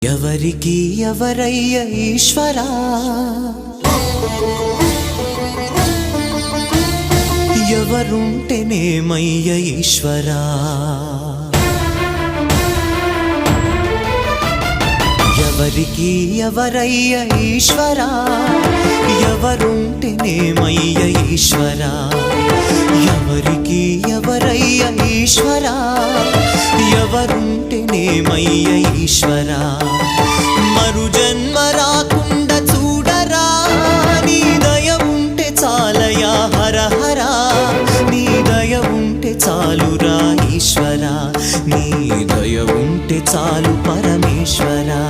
ఎవరికి ఎవరయ్య ఈశ్వరా, ఎవరుంటేనేమయ్య ఈశ్వరా, ఎవరికి ఎవరయ్య ఈశ్వరా, ఎవరుంటేనేమయ్య ఈశ్వరా, ఎవరికి ఎవరయ్య ఈశ్వరా, ఎవరుంటేనేమయ్య ఈశ్వరా, మరు జన్మ రాకుండా చూడరా, నీ దయ ఉంటే చాలయా హర హరా, నీ దయ ఉంటే చాలురా ఈశ్వరా, నీ దయ ఉంటే చాలు పరమేశ్వరా.